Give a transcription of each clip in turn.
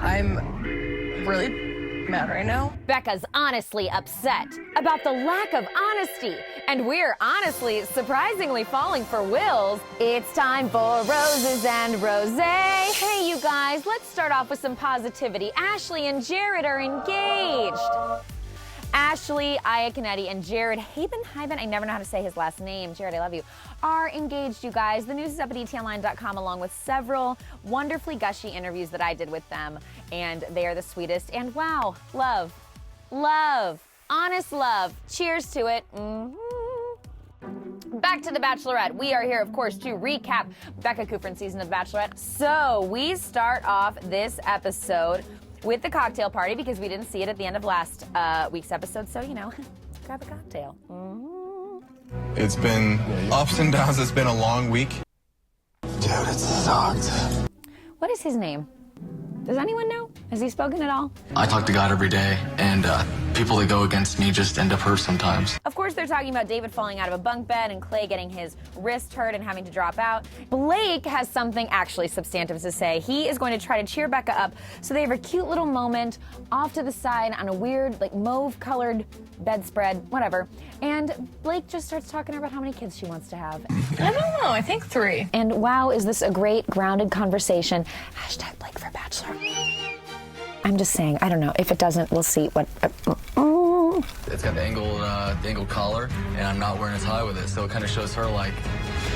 I'm really mad right now. Becca's honestly upset about the lack of honesty, and we're honestly surprisingly falling for Will's. It's time for Roses and Rosé. Hey, you guys, let's start off with some positivity. Ashley and Garrett are engaged. Ashley, Iaconetti, and Jared Haben, I never know how to say his last name. Jared, I love you. Are engaged, you guys. The news is up at etonline.com along with several wonderfully gushy interviews that I did with them. And they are the sweetest. And wow, love, honest love. Cheers to it. Back to The Bachelorette. We are here, of course, to recap Becca Kufrin's season of The Bachelorette. So we start off this episode with the cocktail party because we didn't see it at the end of last week's episode. So, you know, grab a cocktail. It's been ups and downs. It's been a long week. Dude, it sucked. What is his name? Does anyone know? Has he spoken at all? I talk to God every day, and people that go against me just end up hurt sometimes. Of course, they're talking about David falling out of a bunk bed and Clay getting his wrist hurt and having to drop out. Blake has something actually substantive to say. He is going to try to cheer Becca up, so they have a cute little moment off to the side on a weird, like, mauve-colored bedspread, whatever. And Blake just starts talking about how many kids she wants to have. I don't know, I think 3. And wow, is this a great, grounded conversation. Hashtag Blake for Bachelor. I'm just saying, I don't know. If it doesn't, we'll see what... It's got the angled collar, and I'm not wearing a tie with it, so it kind of shows her, like,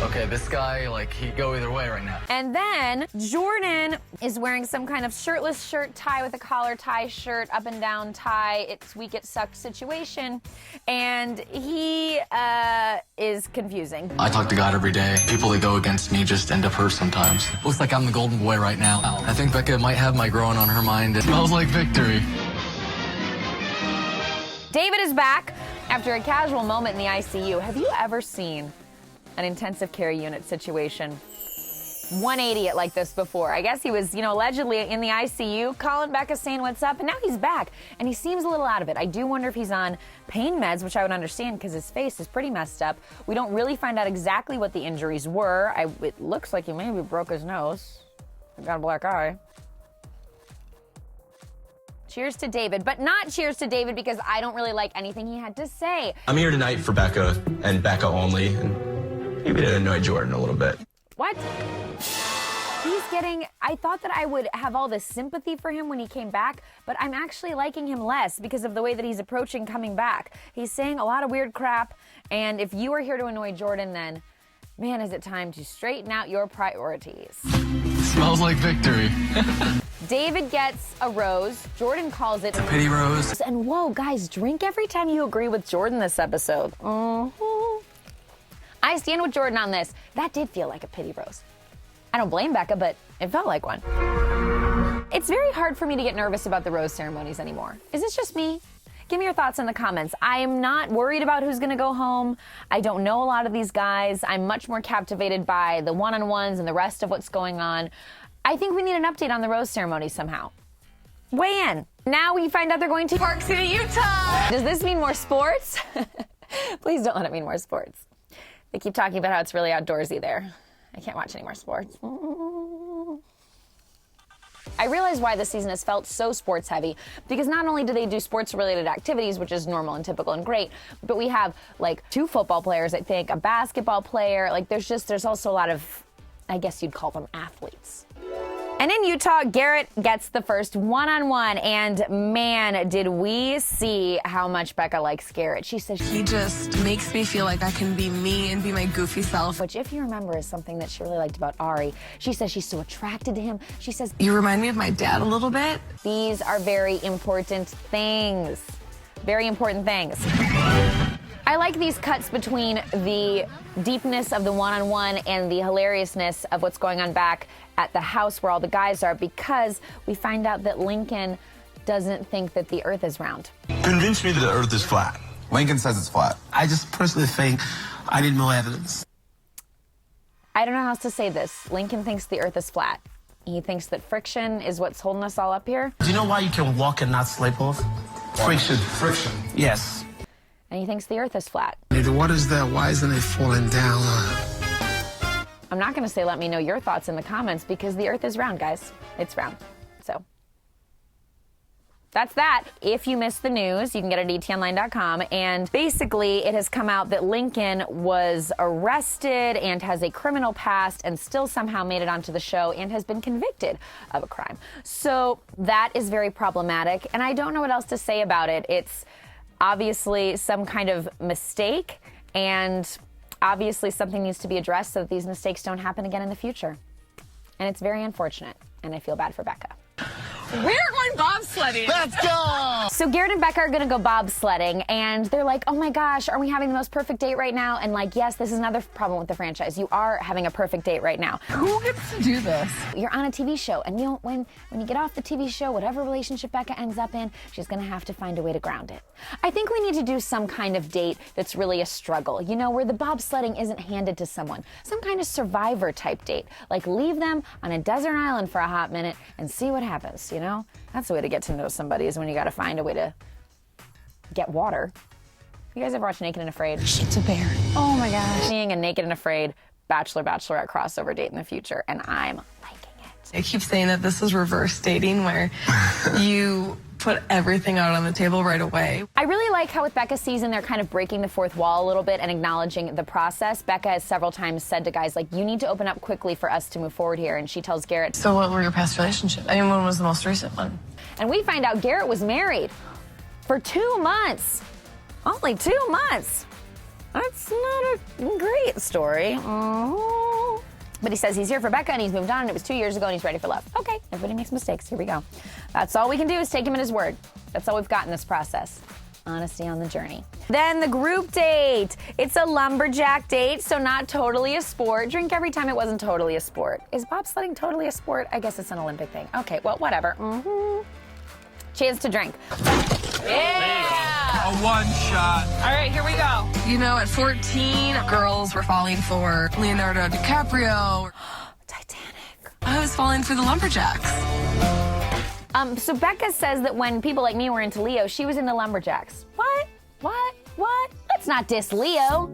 okay, this guy, like, he could go either way right now. And then Jordan is wearing some kind of shirtless shirt tie with a collar tie shirt, up and down tie. It's we get sucked situation. And he is confusing. I talk to God every day. People that go against me just end up hurt sometimes. Looks like I'm the golden boy right now. I think Becca might have my growing on her mind. It smells like victory. David is back after a casual moment in the ICU. Have you ever seen an intensive care unit situation 180 it like this before? I guess he was, allegedly in the ICU, calling Becca saying what's up, and now he's back, and he seems a little out of it. I do wonder if he's on pain meds, which I would understand because his face is pretty messed up. We don't really find out exactly what the injuries were. It looks like he maybe broke his nose. He got a black eye. Cheers to David, but not cheers to David because I don't really like anything he had to say. I'm here tonight for Becca and Becca only, and maybe to annoy Jordan a little bit. What? I thought that I would have all this sympathy for him when he came back, but I'm actually liking him less because of the way that he's approaching coming back. He's saying a lot of weird crap, and if you are here to annoy Jordan, then, man, is it time to straighten out your priorities. Smells like victory. David gets a rose. Jordan calls it a pity rose. And whoa, guys, drink every time you agree with Jordan this episode. I stand with Jordan on this. That did feel like a pity rose. I don't blame Becca, but it felt like one. It's very hard for me to get nervous about the rose ceremonies anymore. Is this just me? Give me your thoughts in the comments. I am not worried about who's gonna go home. I don't know a lot of these guys. I'm much more captivated by the one-on-ones and the rest of what's going on. I think we need an update on the rose ceremony somehow. Weigh in. Now we find out they're going to Park City, Utah! Does this mean more sports? Please don't let it mean more sports. They keep talking about how it's really outdoorsy there. I can't watch any more sports. I realize why this season has felt so sports heavy, because not only do they do sports related activities, which is normal and typical and great, but we have like 2 football players, I think, a basketball player. Like there's also a lot of, I guess you'd call them athletes. And in Utah, Garrett gets the first one-on-one, and man, did we see how much Becca likes Garrett. She says he just makes me feel like I can be me and be my goofy self. Which, if you remember, is something that she really liked about Ari. She says she's so attracted to him. She says, you remind me of my dad a little bit. These are very important things. Very important things. I like these cuts between the deepness of the one-on-one and the hilariousness of what's going on back at the house where all the guys are, because we find out that Lincoln doesn't think that the earth is round. Convince me that the earth is flat. Lincoln says it's flat. I just personally think I need more evidence. I don't know how else to say this. Lincoln thinks the earth is flat. He thinks that friction is what's holding us all up here. Do you know why you can walk and not slip off? Friction. Friction. Yes. And he thinks the earth is flat. If the water's there, why isn't it falling down? I'm not going to say let me know your thoughts in the comments because the earth is round, guys. It's round. So that's that. If you missed the news, you can get it at etonline.com. And basically, it has come out that Lincoln was arrested and has a criminal past and still somehow made it onto the show and has been convicted of a crime. So that is very problematic. And I don't know what else to say about it. It's obviously some kind of mistake, and obviously something needs to be addressed so that these mistakes don't happen again in the future. And it's very unfortunate, and I feel bad for Becca. We're going bobsledding. Let's go! So Garrett and Becca are gonna go bobsledding, and they're like, oh my gosh, are we having the most perfect date right now? And like, yes, this is another problem with the franchise. You are having a perfect date right now. Who gets to do this? You're on a TV show, and you know, when you get off the TV show, whatever relationship Becca ends up in, she's gonna have to find a way to ground it. I think we need to do some kind of date that's really a struggle, you know, where the bobsledding isn't handed to someone. Some kind of survivor type date. Like, leave them on a desert island for a hot minute and see what happens, you know? That's the way to get to know somebody, is when you gotta find a way to get water. You guys ever watch Naked and Afraid? It's a bear. Oh my gosh. Seeing a Naked and Afraid Bachelorette crossover date in the future, and I'm liking it. I keep saying that this is reverse dating, where you put everything out on the table right away. I really like how with Becca's season, they're kind of breaking the fourth wall a little bit and acknowledging the process. Becca has several times said to guys, like, you need to open up quickly for us to move forward here. And she tells Garrett. So what were your past relationships? I mean, when was the most recent one? And we find out Garrett was married for 2 months. Only 2 months. That's not a great story. But he says he's here for Becca and he's moved on, and it was 2 years ago and he's ready for love. Okay, everybody makes mistakes. Here we go. That's all we can do is take him at his word. That's all we've got in this process. Honesty on the journey. Then the group date. It's a lumberjack date, so not totally a sport. Drink every time it wasn't totally a sport. Is bobsledding totally a sport? I guess it's an Olympic thing. Okay, well, whatever. Chance to drink. A one shot. All right, here we go. You know, at 14, girls were falling for Leonardo DiCaprio. Titanic. I was falling for the lumberjacks. So Becca says that when people like me were into Leo, she was into lumberjacks. What? Let's not diss Leo.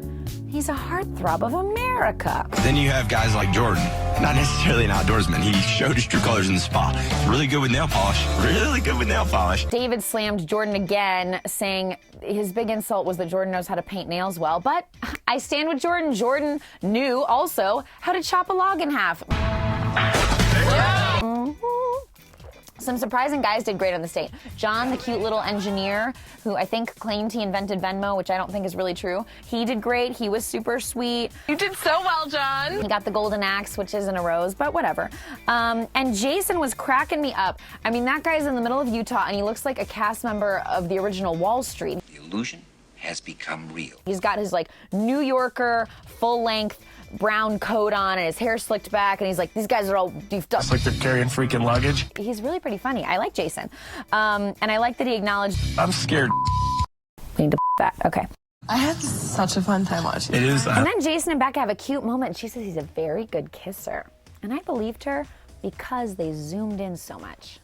He's a heartthrob of America. Then you have guys like Jordan, not necessarily an outdoorsman. He showed his true colors in the spa. Really good with nail polish. Really good with nail polish. David slammed Jordan again, saying his big insult was that Jordan knows how to paint nails well. But I stand with Jordan. Jordan knew also how to chop a log in half. Some surprising guys did great on the date. John, the cute little engineer, who I think claimed he invented Venmo, which I don't think is really true. He did great. He was super sweet. You did so well, John. He got the golden axe, which isn't a rose, but whatever. And Jason was cracking me up. I mean, that guy's in the middle of Utah, and he looks like a cast member of the original Wall Street. The illusion has become real. He's got his, like, New Yorker, full-length brown coat on and his hair slicked back, and he's like, these guys are all beefed up. It's like they're carrying freaking luggage. He's really pretty funny. I like Jason. And I like that he acknowledged. I'm scared. We need to that. Okay. I had such a fun time watching. It is. And then Jason and Becca have a cute moment, and she says he's a very good kisser. And I believed her because they zoomed in so much.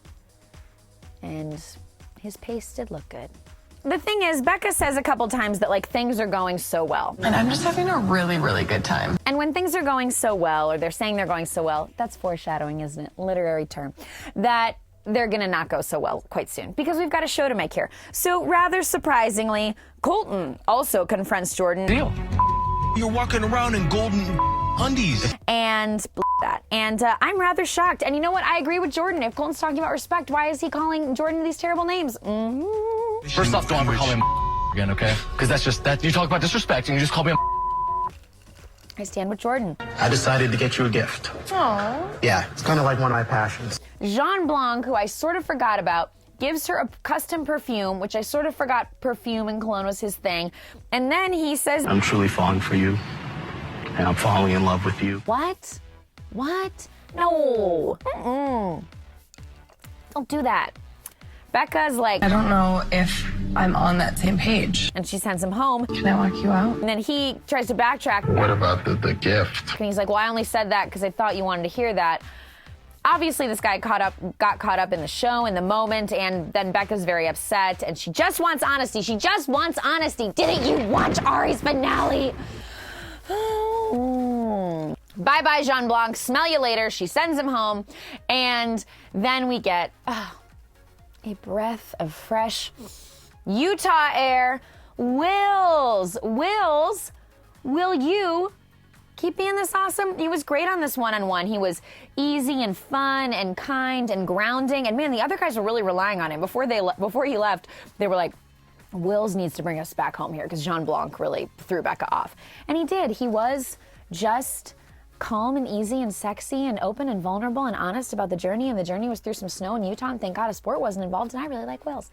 And his pace did look good. The thing is, Becca says a couple times that, like, things are going so well. And I'm just having a really, really good time. And when things are going so well, or they're saying they're going so well, that's foreshadowing, isn't it? Literary term. That they're gonna not go so well quite soon, because we've got a show to make here. So rather surprisingly, Colton also confronts Jordan. Deal. You're walking around in golden undies. And that. And I'm rather shocked. And you know what? I agree with Jordan. If Colton's talking about respect, why is he calling Jordan these terrible names? First off, don't ever call me again, okay? Because that's just, that you talk about disrespect and you just call me I stand with Jordan. I decided to get you a gift. Aww. Yeah, it's kind of like one of my passions. Jean Blanc, who I sort of forgot about, gives her a custom perfume, which I sort of forgot perfume and cologne was his thing. And then he says, I'm truly falling for you, and I'm falling in love with you. What? What? No. Don't do that. Becca's like, I don't know if I'm on that same page. and she sends him home. Can I walk you out? And then he tries to backtrack. What about the gift? And he's like, well, I only said that because I thought you wanted to hear that. Obviously, this guy got caught up in the show, in the moment, and then Becca's very upset, and she just wants honesty. She just wants honesty. Didn't you watch Ari's finale? Bye-bye, Jean Blanc. Smell you later. She sends him home, and then we get... a breath of fresh Utah air. Wills, will you keep being this awesome? He was great on this one-on-one. He was easy and fun and kind and grounding. And man, the other guys were really relying on him. Before he left, they were like, Wills needs to bring us back home here, because Jean Blanc really threw Becca off. And he did. He was just calm and easy and sexy and open and vulnerable and honest about the journey. And the journey was through some snow in Utah, and thank God a sport wasn't involved. And I really like Wills.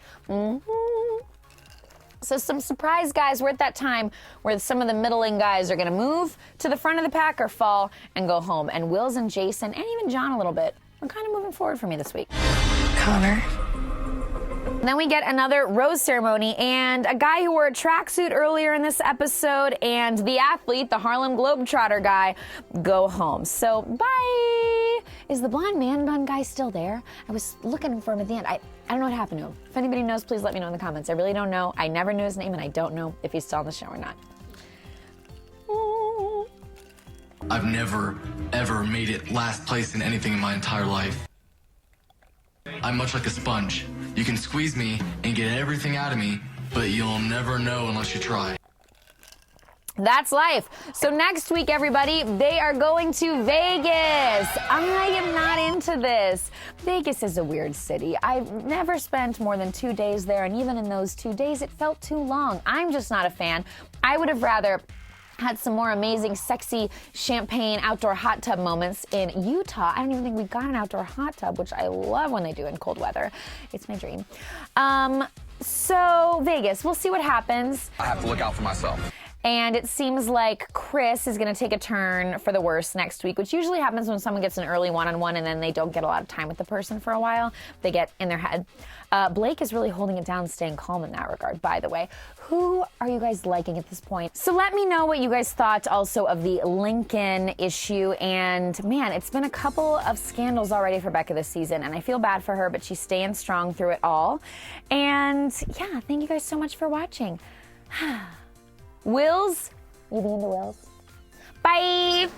So some surprise guys. We're at that time where some of the middling guys are going to move to the front of the pack or fall and go home. And Wills and Jason, and even John a little bit, are kind of moving forward for me this week. Connor. Then we get another rose ceremony, and a guy who wore a tracksuit earlier in this episode and the athlete, the Harlem Globetrotter guy, go home. So bye. Is the blonde man bun guy still there? I was looking for him at the end. I don't know what happened to him. If anybody knows, please let me know in the comments. I really don't know. I never knew his name, and I don't know if he's still on the show or not. I've never, ever made it last place in anything in my entire life. I'm much like a sponge. You can squeeze me and get everything out of me, but you'll never know unless you try. That's life. So next week, everybody, they are going to Vegas. I am not into this. Vegas is a weird city. I've never spent more than 2 days there, and even in those 2 days, it felt too long. I'm just not a fan. I would have rather had some more amazing, sexy champagne outdoor hot tub moments in Utah. I don't even think we got an outdoor hot tub, which I love when they do in cold weather. It's my dream. So Vegas, we'll see what happens. I have to look out for myself. And it seems like Chris is going to take a turn for the worse next week, which usually happens when someone gets an early one-on-one and then they don't get a lot of time with the person for a while. They get in their head. Blake is really holding it down, staying calm in that regard, by the way. Who are you guys liking at this point? So let me know what you guys thought also of the Lincoln issue. And man, it's been a couple of scandals already for Becca this season, and I feel bad for her, but she's staying strong through it all. And yeah, thank you guys so much for watching. Wills? You be into Wills? Bye!